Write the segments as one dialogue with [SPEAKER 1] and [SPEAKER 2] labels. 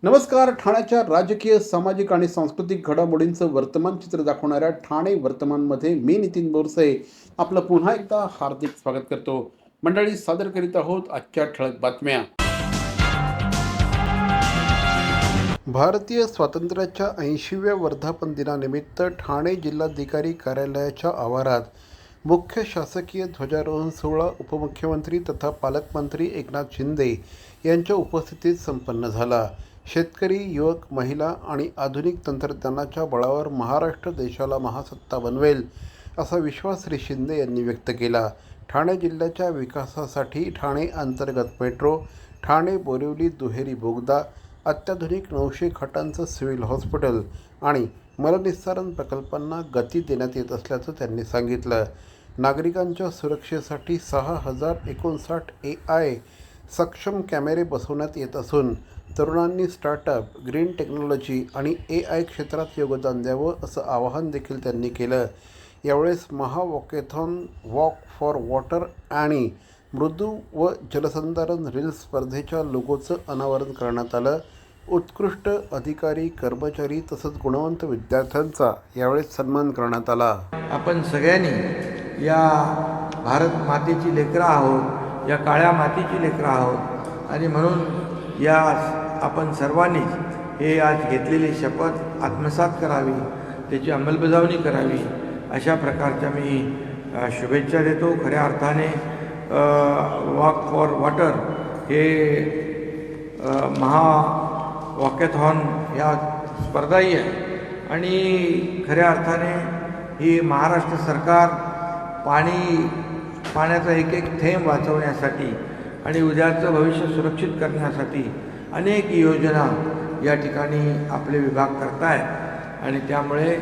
[SPEAKER 1] नमस्कार. ठाण्याच्या राजकीय, सामाजिक आणि सांस्कृतिक घडामोडींचं वर्तमान चित्र दाखवणाऱ्या ठाणे वर्तमानमध्ये मी नितीन बोरसे आपलं पुन्हा एकदा हार्दिक स्वागत करतो. मंडळी, सादर करीत आहोत आजच्या ठळक बातम्या. भारतीय स्वातंत्र्याच्या 80व्या वर्धापन दिनानिमित्त ठाणे जिल्हाधिकारी कार्यालयाच्या आवारात मुख्य शासकीय ध्वजारोहण सोहळा उपमुख्यमंत्री तथा पालकमंत्री एकनाथ शिंदे यांच्या उपस्थितीत संपन्न झाला. शेतकरी, युवक, महिला आणि आधुनिक तंत्रज्ञानाच्या बळावर महाराष्ट्र देशाला महासत्ता बनवेल असा विश्वास श्री शिंदे यांनी व्यक्त केला. ठाणे जिल्ह्याच्या विकासासाठी ठाणे अंतर्गत मेट्रो, ठाणे बोरिवली दुहेरी बोगदा, अत्याधुनिक 900 खाटांचं सिव्हिल हॉस्पिटल आणि मलनिस्सारण प्रकल्पांना गती देण्यात येत असल्याचं त्यांनी सांगितलं. नागरिकांच्या सुरक्षेसाठी 6059 AI सक्षम कॅमेरे बसवण्यात येत असून तरुणांनी स्टार्टअप, ग्रीन टेक्नॉलॉजी आणि AI क्षेत्रात योगदान द्यावं असं आवाहन देखील त्यांनी केलं. यावेळेस महावॉकेथॉन, वॉक फॉर वॉटर आणि मृदू व जलसंधारण रील्स स्पर्धेच्या लोगोचं अनावरण करण्यात आलं. उत्कृष्ट अधिकारी, कर्मचारी तसंच गुणवंत विद्यार्थ्यांचा यावेळेस सन्मान करण्यात आला.
[SPEAKER 2] आपण सगळ्यांनी या भारत मातेची लेकरं आहोत, या काळ्या मातीची लेकरं आहोत आणि म्हणून या आपण सर्वांनीच हे आज घेतलेली शपथ आत्मसात करावी, त्याची अंमलबजावणी करावी अशा प्रकारच्या मी शुभेच्छा देतो. खऱ्या अर्थाने वॉक फॉर वॉटर हे वॉकॅथॉन या स्पर्धाही आहे आणि खऱ्या अर्थाने ही महाराष्ट्र सरकार पाण्याचा एक एक थेंब वाचवण्यासाठी आणि उद्याचं भविष्य सुरक्षित करण्यासाठी अनेक योजना या ठिकाणी आपले विभाग करत आहेत आणि त्यामुळे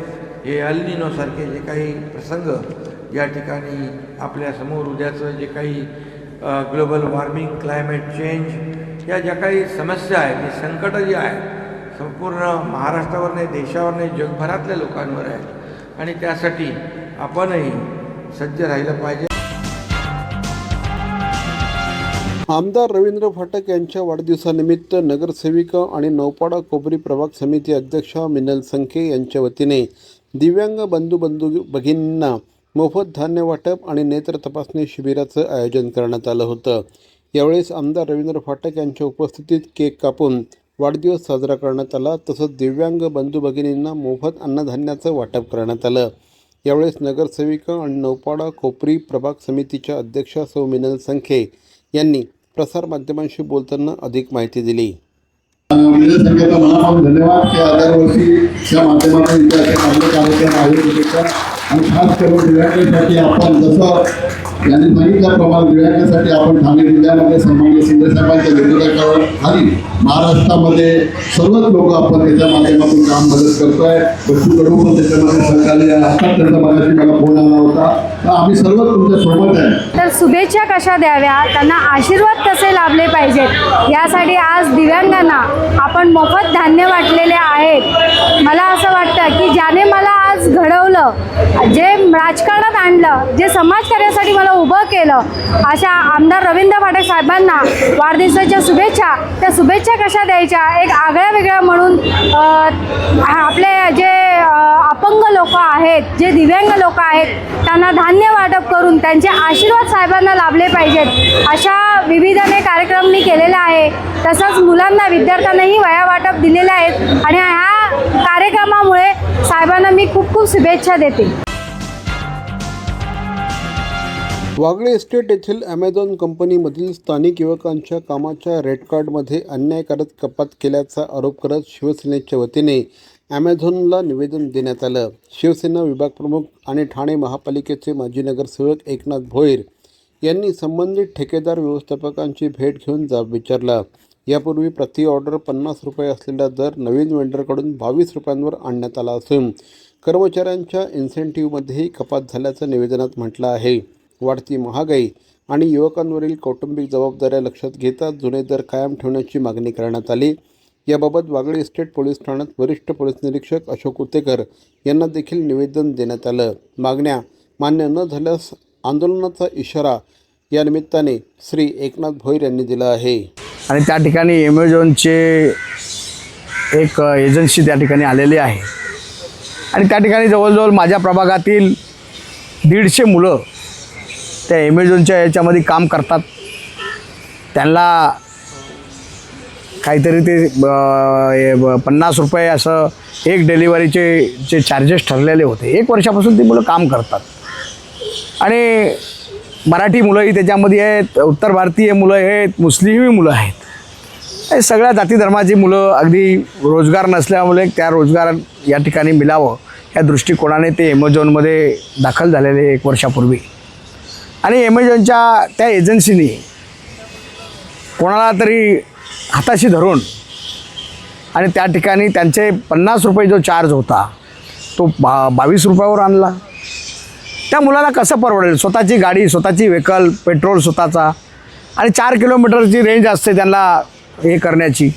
[SPEAKER 2] हे अल निनोसारखे जे काही प्रसंग या ठिकाणी आपल्यासमोर उद्याचं जे काही ग्लोबल वॉर्मिंग, क्लायमेट चेंज या ज्या काही समस्या आहेत, ही संकटं जी आहेत संपूर्ण महाराष्ट्रावर नाही, देशावर नाही, जगभरातल्या लोकांवर आहे आणि त्यासाठी आपणही सज्ज राहिलं पाहिजे.
[SPEAKER 1] आमदार रवींद्र फाटक यांच्या वाढदिवसानिमित्त नगरसेविका आणि नौपाडा कोपरी प्रभाग समिती अध्यक्षा मिनल संखे यांच्या वतीने दिव्यांग बंधू भगिनींना मोफत धान्य वाटप आणि नेत्र तपासणी शिबिराचं आयोजन करण्यात आलं होतं. यावेळेस आमदार रवींद्र फाटक यांच्या उपस्थितीत केक कापून वाढदिवस साजरा करण्यात आला. तसंच दिव्यांग बंधू भगिनींना मोफत अन्नधान्याचं वाटप करण्यात आलं. यावेळेस नगरसेविका आणि नौपाडा कोपरी प्रभाग समितीच्या अध्यक्षा सौ मिनल संखे यांनी प्रसारमाध्यमांशी बोलताना अधिक माहिती दिली.
[SPEAKER 3] मनापासून धन्यवाद की दरवर्षीच्या माध्यमातून कार्यक्रम आयोजित करतात आणि खास करून दिव्यांगांसाठी आपण जसं यांनी सांगितल्याप्रमाणे दिव्यांगांसाठी आपण ठाणे जिल्ह्यामध्ये सन्माननीय शिंदेसाहेबांच्या नेतृत्वाखाली महाराष्ट्रामध्ये सर्वच लोक आपण त्याच्या माध्यमातून काम मदत करतोय. बच्चू कडू पण त्याच्यामध्ये सहकार्य असतात, त्यांचा मगाशी मला फोन आला होता. तर आम्ही सर्व तुमच्या सोबत आहे.
[SPEAKER 4] तर शुभेच्छा कशा द्याव्या, त्यांना आशीर्वाद कसे लाभले पाहिजेत यासाठी आज दिव्यांगांना आपण मोफत धान्य वाटलेले आहेत. मला असं वाटतं की ज्याने मला आज घडवलं, जे राजकारणात आणलं, जे समाजकार्यासाठी मला उभं केलं, अशा आमदार रवींद्र फाटक साहेबांना वाढदिवसाच्या शुभेच्छा. त्या शुभेच्छा कशा द्यायच्या, एक आगळ्या वेगळ्या म्हणून आपले जे अपंग लोक आहेत, जे दिव्यांग लोक आहेत, त्यांना धान्य वाटप करून त्यांचे आशीर्वाद साहेबांना लाभले पाहिजेत अशा विविधने कार्यक्रम मी केलेला आहे. तसंच मुलांना, विद्यार्थ्यांनाही वह्या वाटप दिलेल्या आहेत आणि ह्या कार्यक्रमामुळे साहेबांना मी खूप खूप शुभेच्छा देते.
[SPEAKER 1] वागळे एस्टेट येथील ॲमेझॉन कंपनीमधील स्थानिक युवकांच्या कामाच्या रेट कार्डमध्ये अन्यायकारक कपात केल्याचा आरोप करत शिवसेनेच्या वतीने ॲमेझॉनला निवेदन देण्यात आलं. शिवसेना विभाग प्रमुख आणि ठाणे महापालिकेचे माजी नगरसेवक एकनाथ भोईर यांनी संबंधित ठेकेदार व्यवस्थापकांची भेट घेऊन जाब विचारला. यापूर्वी प्रति ऑर्डर 50 रुपये असलेला दर नवीन वेंडरकडून 22 रुपयांवर आणण्यात आला असून कर्मचाऱ्यांच्या इन्सेंटिव्हमध्येही कपात झाल्याचं निवेदनात म्हटलं आहे. वाढती महागाई आणि युवकांवरील कौटुंबिक जबाबदाऱ्या लक्षात घेता जुने दर कायम ठेवण्याची मागणी करण्यात आली. याबाबत वागळे इस्टेट पोलीस ठाण्यात वरिष्ठ पोलीस निरीक्षक अशोक उतेकर यांना देखील निवेदन देण्यात आलं. मागण्या मान्य न झाल्यास आंदोलनाचा इशारा या निमित्ताने श्री एकनाथ भोईर यांनी दिला आहे.
[SPEAKER 5] आणि त्या ठिकाणी ॲमेझॉनचे एक एजन्सी त्या ठिकाणी आलेली आहे आणि त्या ठिकाणी जवळजवळ माझ्या प्रभागातील 150 मुलं त्या ॲमेझॉनच्या याच्यामध्ये काम करतात. त्यांना काहीतरी ते 50 रुपये असं एक डिलिव्हरीचे जे चार्जेस ठरलेले होते. 1 वर्षापासून ती मुलं काम करतात आणि मराठी मुलंही त्याच्यामध्ये आहेत, उत्तर भारतीय मुलं आहेत, मुस्लिमही मुलं आहेत. हे सगळ्या जाती धर्माची मुलं अगदी रोजगार नसल्यामुळे त्या रोजगार या ठिकाणी मिळावं या दृष्टिकोनाने ते ॲमेझॉनमध्ये दाखल झालेले 1 वर्षापूर्वी. आणि ॲमेझॉनच्या त्या एजन्सीने कोणाला तरी हाताशी धरून आणि त्या ठिकाणी त्यांचे 50 रुपये जो चार्ज होता तो 22 रुपयावर आणला. त्या मुलाला कसं परवडेल? स्वतःची गाडी, स्वतःची व्हेकल, पेट्रोल स्वतःचा आणि 4 किलोमीटरची रेंज असते त्यांना हे करण्याची,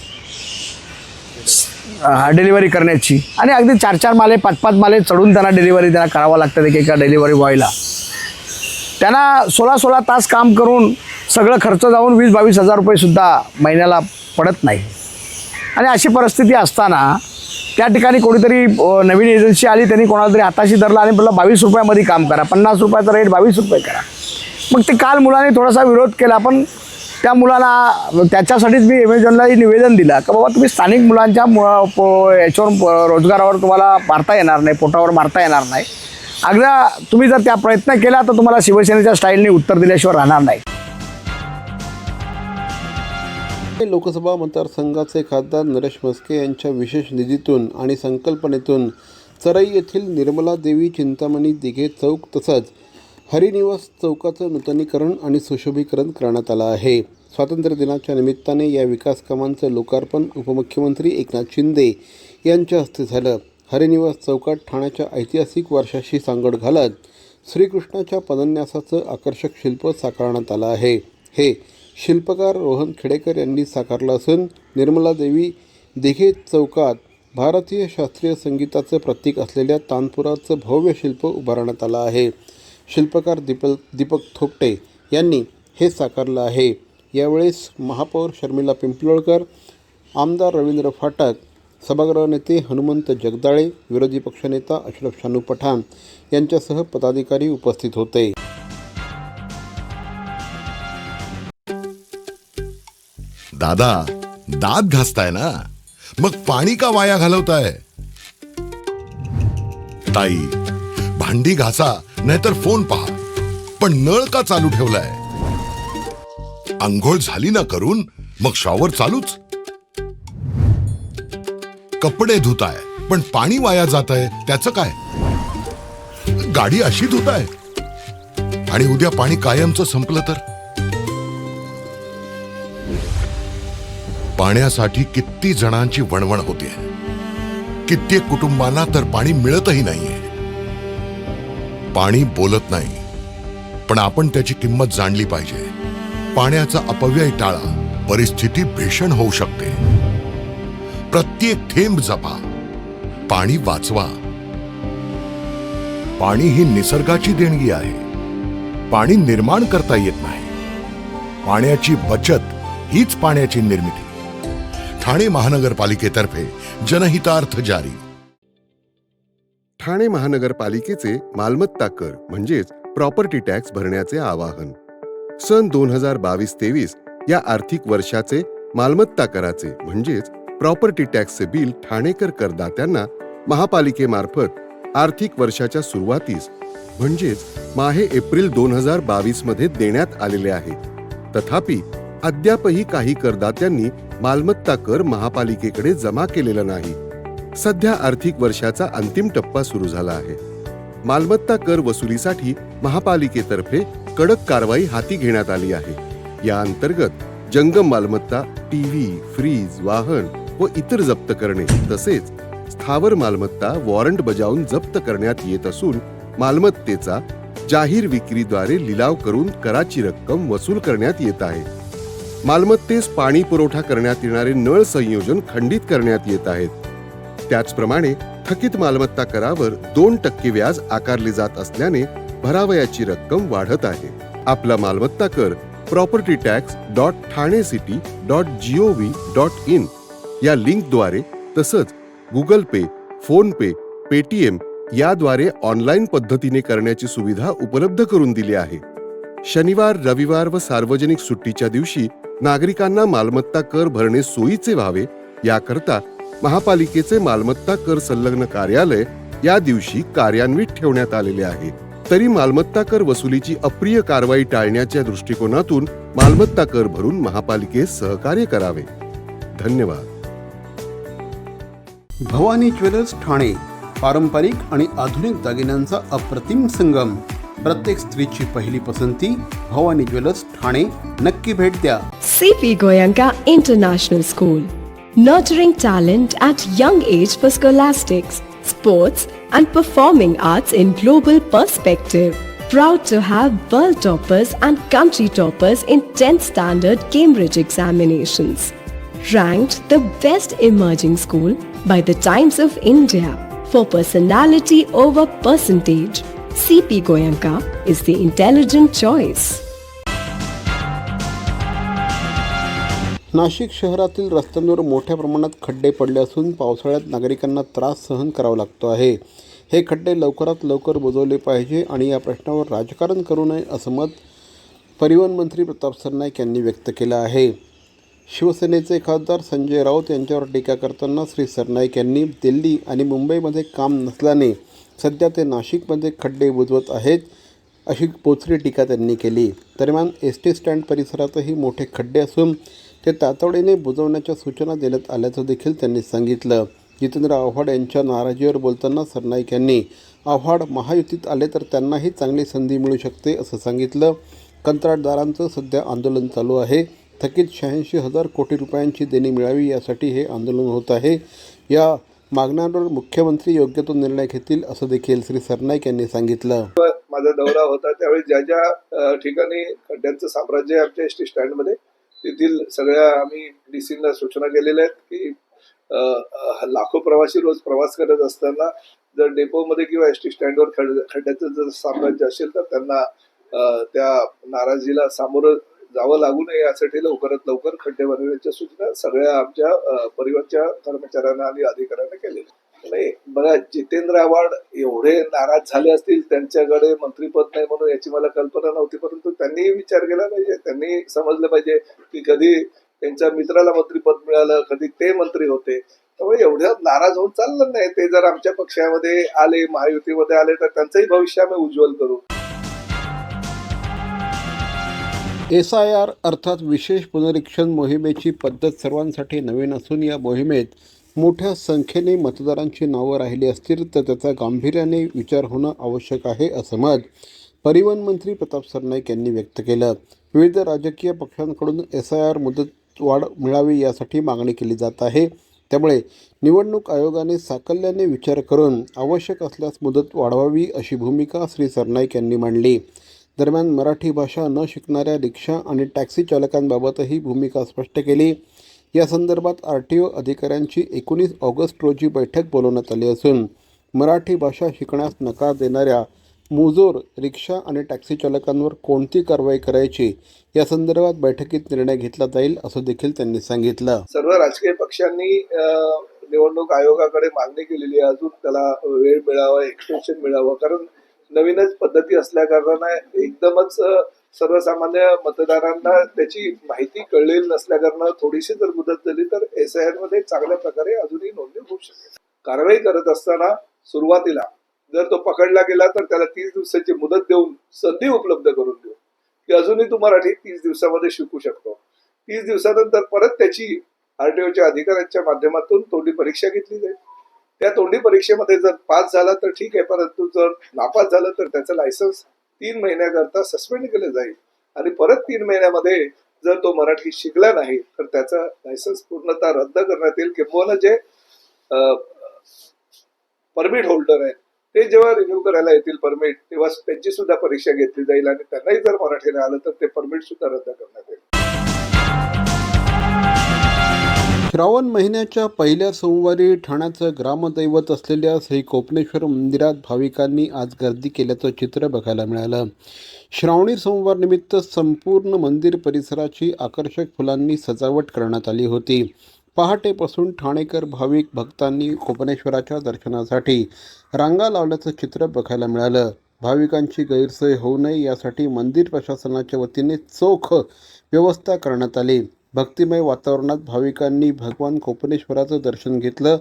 [SPEAKER 5] डिलिव्हरी करण्याची. आणि अगदी 4-4 माले 5-5 माले चढून त्यांना डिलिव्हरी त्यांना करावं लागतं एका डिलिव्हरी बॉयला. त्यांना 16-16 तास काम करून सगळं खर्च जाऊन 20-22 हजार रुपयेसुद्धा महिन्याला पडत नाही. आणि अशी परिस्थिती असताना त्या ठिकाणी कोणीतरी नवीन एजन्सी आली, त्यांनी कोणाला तरी हाताशी धरला आणि म्हटलं 22 रुपयामध्ये काम करा, 50 रुपयाचा रेट 22 रुपये करा. मग ते काल मुलाने थोडासा विरोध केला, पण त्या मुलाला त्याच्यासाठीच मी ॲमेझॉनलाही निवेदन दिलं की बाबा तुम्ही स्थानिक मुलांच्या याच्यावर रोजगारावर तुम्हाला मारता येणार नाही, पोटावर मारता येणार नाही. अगदा तुम्ही जर त्या प्रयत्न केला तर तुम्हाला शिवसेनेच्या स्टाईलने उत्तर दिल्याशिवाय राहणार नाही.
[SPEAKER 1] लोकसभा मतदारसंघाचे खासदार नरेश म्हस्के यांच्या विशेष निधीतून आणि संकल्पनेतून चराई येथील निर्मला देवी चिंतामणी दिघे चौक तसंच हरिनिवास चौकाचं नूतनीकरण आणि सुशोभीकरण करण्यात आलं आहे. स्वातंत्र्य दिनाच्या निमित्ताने या विकास कामांचं लोकार्पण उपमुख्यमंत्री एकनाथ शिंदे यांच्या हस्ते झालं. हरिनिवास चौकात ठाण्याच्या ऐतिहासिक वारशाशी सांगड घालत श्रीकृष्णाच्या पदन्यासाचं आकर्षक शिल्प साकारण्यात आलं आहे. हे शिल्पकार रोहन खेडेकर यांनी साकारलं असून निर्मला देवी दिघे चौकात भारतीय शास्त्रीय संगीताचं प्रतीक असलेल्या तानपुराचं भव्य शिल्प उभारण्यात आलं आहे. शिल्पकार दीपक थोपटे यांनी हे साकारलं आहे. यावेळेस महापौर शर्मिला पिंपलोळकर, आमदार रवींद्र फाटक, सभागृह नेते हनुमंत जगदाळे, विरोधी पक्षनेता अशरफ शानू पठाण यांच्यासह पदाधिकारी उपस्थित होते.
[SPEAKER 6] दादा, दात घासताय ना, मग पाणी का वाया घालवताय? ताई, भांडी घासा नाहीतर फोन पहा, पण नळ का चालू ठेवलाय? अंघोळ झाली ना करून, मग शॉवर चालूच. कपडे धुताय पण पाणी वाया जातंय, त्याचं काय? गाडी अशी धुताय आणि उद्या पाणी कायमचं संपलं तर? पाण्यासाठी किती जणांची वणवण होते. कित्येक कुटुंबांना तर पाणी मिळतही नाहीये. पाणी बोलत नाही, पण आपण त्याची किंमत जाणली पाहिजे. पाण्याचा अपव्यय टाळा, परिस्थिती भीषण होऊ शकते. प्रत्येक थेंब जपा, पाणी वाचवा. पाणी ही निसर्गाची देणगी आहे. पाणी निर्माण करता येत नाही. पाण्याची बचत हीच पाण्याची निर्मिती. ठाणे महानगरपालिकेतर्फे जनहितार्थ जारी.
[SPEAKER 7] ठाणे महानगरपालिकेचे मालमत्ता कर म्हणजेच प्रॉपर्टी टॅक्स भरण्याचे आवाहन. सन 2022-23 या आर्थिक वर्षाचे मालमत्ता कराचे म्हणजेच प्रॉपर्टी टॅक्सचे बिल ठाणेकर करदात्यांना महापालिकेमार्फत आर्थिक वर्षाच्या सुरुवातीस म्हणजेच माहे एप्रिल 2022 मध्ये देण्यात आलेले आहे. तथापि अद्यापही काही करदात्यांनी मालमत्ता कर महापालिकेकडे जमा केलेला नाही. सध्या आर्थिक वर्षाचा अंतिम टप्पा सुरू झाला आहे. मालमत्ता कर वसुलीसाठी महापालिकेतर्फे कडक कारवाई हाती घेण्यात आली आहे. या अंतर्गत जंगम मालमत्ता, टीव्ही, फ्रीज, वाहन व इतर जप्त करणे तसेच स्थावर मालमत्ता वॉरंट बजावून जप्त करण्यात येत असून मालमत्तेचा जाहीर विक्रीद्वारे लिलाव करून कराची रक्कम वसूल करण्यात येत आहे. मालमत्तेस पाणी पुरवठा करण्यात येणारे नळ संयोजन खंडित करण्यात येत आहेत. त्याचप्रमाणे थकीत मालमत्ता करावर 2% व्याज आकारले जात असल्याने भरावयाची रक्कम वाढत आहे. आपला मालमत्ता कर propertytax.thanecity.gov.in या लिंकद्वारे तसंच गुगल पे, फोन पे, पेटीएम याद्वारे ऑनलाईन पद्धतीने करण्याची सुविधा उपलब्ध करून दिली आहे. शनिवार, रविवार व सार्वजनिक सुट्टीच्या दिवशी नागरिकांना मालमत्ता कर भरणे सोयीचे व्हावे याकरता महापालिकेचे मालमत्ता कर संलग्न कार्यालय या दिवशी कार्यान्वित ठेवण्यात आलेले आहे. तरी मालमत्ता कर वसुलीची अप्रिय कारवाई टाळण्याच्या दृष्टिकोनातून मालमत्ता कर भरून महापालिकेस सहकार्य करावे. धन्यवाद.
[SPEAKER 1] भवानी ज्वेलर्स ठाणे, पारंपरिक आणि आधुनिक दागिन्यांचा अप्रतिम संगम. प्रत्येक स्त्रीची पहिली पसंती भवानी ज्वेलर्स ठाणे. नक्की भेट द्या.
[SPEAKER 8] CP Goenka International School, nurturing talent at young age for scholastics, sports and performing arts in global perspective. Proud to have world toppers and country toppers in 10th standard Cambridge examinations. Ranked the best emerging school by the Times of India for personality over percentage. CP Goenka is the intelligent choice.
[SPEAKER 1] Nashik शहरातील रस्त्यांवर मोठ्या प्रमाणात खड्डे पडले असून पावसाळ्यात नागरिकांना त्रास सहन करावा लागतो आहे. हे खड्डे लवकरात लवकर बुजवले पाहिजे आणि या प्रश्नावर राजकारण करू नये असं मत परिवहन मंत्री प्रताप सरनाईक यांनी व्यक्त केलं आहे. शिवसेनेचे खासदार संजय राऊत यांच्यावर टीका करताना श्री सरनाईक यांनी दिल्ली आणि मुंबईमध्ये काम नसल्याने सध्या ते नाशिकमध्ये खड्डे बुजवत आहेत अशी बोचरी टीका त्यांनी केली. दरम्यान ST स्टँड परिसरातही मोठे खड्डे असून ते तातडीने बुजवण्याच्या सूचना देण्यात आल्याचं देखील त्यांनी सांगितलं. जितेंद्र आव्हाड यांच्या नाराजीवर बोलताना सरनाईक यांनी आव्हाड महायुतीत आले तर त्यांनाही चांगली संधी मिळू शकते असं सांगितलं. कंत्राटदारांचं सध्या आंदोलन चालू आहे. थकीत 86,000 कोटी रुपयांची देणी मिळावी यासाठी हे आंदोलन होत आहे. या मागण्यांवर मुख्यमंत्री योग्य तो निर्णय घेतील असं देखील श्री सरनाईक यांनी सांगितलं.
[SPEAKER 9] माझा दौरा होता त्यावेळी ज्या ज्या ठिकाणी खड्ड्यांचं साम्राज्य आहे आमच्या ST स्टँडमध्ये तेथील सगळ्या आम्ही DCंना सूचना केलेल्या आहेत की लाखो प्रवासी रोज प्रवास करत असताना जर डेपोमध्ये किंवा ST स्टँडवर खड्ड्याचं जर साम्राज्य असेल तर त्यांना त्या नाराजीला सामोरं जावं लागू नये यासाठी लवकरात लवकर खड्डे बनवण्याच्या सूचना सगळ्या आमच्या परिवहनच्या कर्मचाऱ्यांना आणि अधिकाऱ्यांना केलेल्या. नाही बघा, जितेंद्र आव्हाड एवढे नाराज झाले असतील त्यांच्याकडे मंत्रीपद नाही म्हणून याची मला कल्पना नव्हती, परंतु त्यांनी विचार केला पाहिजे. त्यांनी समजलं पाहिजे की कधी त्यांच्या मित्राला मंत्रीपद मिळालं, कधी ते मंत्री होते. त्यामुळे एवढ्या नाराज होऊन चाललं नाही. ते जर आमच्या पक्षामध्ये आले, महायुतीमध्ये आले तर त्यांचंही भविष्य आम्ही उज्ज्वल करू.
[SPEAKER 1] SIR अर्थात विशेष पुनरीक्षण मोहिमेची पद्धत सर्वांसाठी नवीन असून या मोहिमेत मोठ्या संख्येने मतदारांची नावं राहिली असतील तर त्याचा गांभीर्याने विचार होणं आवश्यक आहे असं मत परिवहन मंत्री प्रताप सरनाईक यांनी व्यक्त केलं. विविध राजकीय पक्षांकडून SIR मुदतवाढ मिळावी यासाठी मागणी केली जात आहे. त्यामुळे निवडणूक आयोगाने साकल्याने विचार करून आवश्यक असल्यास मुदत वाढवावी अशी भूमिका श्री सरनाईक यांनी मांडली. दरम्यान मराठी भाषा न शिकणाऱ्या रिक्षा आणि टॅक्सी चालकांबाबतही भूमिका स्पष्ट केली. या संदर्भात RTO अधिकाऱ्यांची 19 ऑगस्ट रोजी बैठक बोलवण्यात आली असून मराठी भाषा शिकण्यास नकार देणाऱ्या मुजोर रिक्षा आणि टॅक्सी चालकांवर कोणती कारवाई करायची या संदर्भात बैठकीत निर्णय घेतला जाईल असं देखील त्यांनी सांगितलं.
[SPEAKER 9] सर्व राजकीय पक्षांनी निवडणूक आयोगाकडे मागणी केलेली आहे. अजून त्याला वेळ मिळावा, एक्सटेन्शन मिळावं, कारण नवीनच पद्धती असल्या कारणाने एकदमच सर्वसामान्य मतदारांना त्याची माहिती कळलेली नसल्या कारणानं थोडीशी जर मुदत झाली तर SIR मध्ये चांगल्या प्रकारे अजूनही नोंदणी होऊ शकेल. कारवाई करत असताना सुरुवातीला जर तो पकडला गेला तर त्याला 30 दिवसाची मुदत देऊन संधी उपलब्ध करून देऊ की अजूनही तू मराठी 30 दिवसामध्ये शिकू शकतो. 30 दिवसानंतर परत त्याची RTOच्या अधिकाऱ्यांच्या माध्यमातून तोंडी परीक्षा घेतली जाईल. त्या तोंडी परीक्षेमध्ये जर पास झाला तर ठीक आहे, परंतु जर नापास झालं तर त्याचं लायसन्स 3 महिन्याकरता सस्पेंड केलं जाईल आणि परत 3 महिन्यामध्ये जर तो मराठी शिकला नाही तर त्याचं लायसन्स पूर्णतः रद्द करण्यात येईल. किंबहुना जे परमिट होल्डर आहे ते जेव्हा रिन्यू करायला येतील परमिट तेव्हा त्यांची सुद्धा परीक्षा घेतली जाईल आणि त्यांनाही जर मराठी नाही आलं तर ते परमिट सुद्धा रद्द करण्यात येईल.
[SPEAKER 1] श्रावण महिन्याच्या पहिल्या सोमवारी ठाण्याचं ग्रामदैवत असलेल्या श्री कोपनेश्वर मंदिरात भाविकांनी आज गर्दी केल्याचं चित्र बघायला मिळालं. श्रावणी सोमवार निमित्त संपूर्ण मंदिर परिसराची आकर्षक फुलांनी सजावट करण्यात आली होती. पहाटेपासून ठाणेकर भाविक भक्तांनी कोपनेश्वराच्या दर्शनासाठी रांगा लावल्याचं चित्र बघायला मिळालं. भाविकांची गैरसोय होऊ नये यासाठी मंदिर प्रशासनाच्या वतीने चोख व्यवस्था करण्यात आली. भक्तिमय वातावरणात भाविकांनी भगवान कोपनेश्वराचं दर्शन घेतलं.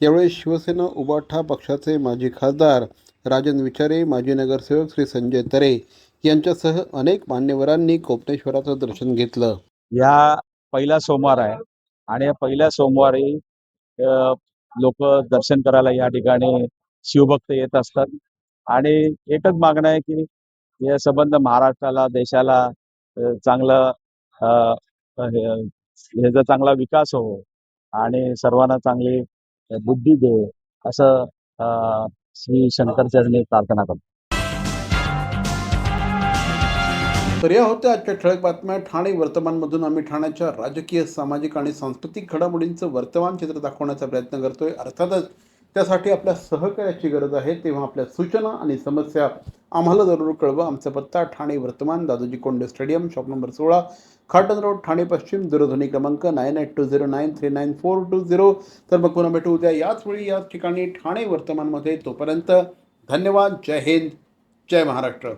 [SPEAKER 1] यावेळी शिवसेना उबाठा पक्षाचे माजी खासदार राजन विचारे, माजी नगरसेवक श्री संजय तरे यांच्यासह अनेक मान्यवरांनी कोपनेश्वराचं दर्शन घेतलं.
[SPEAKER 10] या पहिला सोमवार आहे आणि या पहिल्या सोमवारी लोक दर्शन करायला या ठिकाणी शिवभक्त येत असतात आणि एकच मागणं आहे की या संबंध महाराष्ट्राला, देशाला चांगलं ह्याचा चांगला विकास हो आणि सर्वांना चांगली बुद्धी दे असं श्री शंकरचरणी प्रार्थना करतो.
[SPEAKER 1] तर या होत्या आजच्या ठळक बातम्या. ठाणे वर्तमानमधून आम्ही ठाण्याच्या राजकीय, सामाजिक आणि सांस्कृतिक घडामोडींचं वर्तमान चित्र दाखवण्याचा प्रयत्न करतोय. अर्थातच त्यासाठी आपल्या सहकार्याची गरज आहे. तेव्हा आपल्या सूचना आणि समस्या आम्हाला जरूर कळवा. आमचा पत्ता ठाणे वर्तमान, Dadoji Konde stadium, shop number 16, Khatan road, Thane पश्चिम. दूरध्वनी क्रमांक 9820939420. तर मग पुन्हा भेटू उद्या याच वेळी याच ठिकाणी ठाणे वर्तमानमध्ये. तोपर्यंत धन्यवाद. जय हिंद, जय महाराष्ट्र.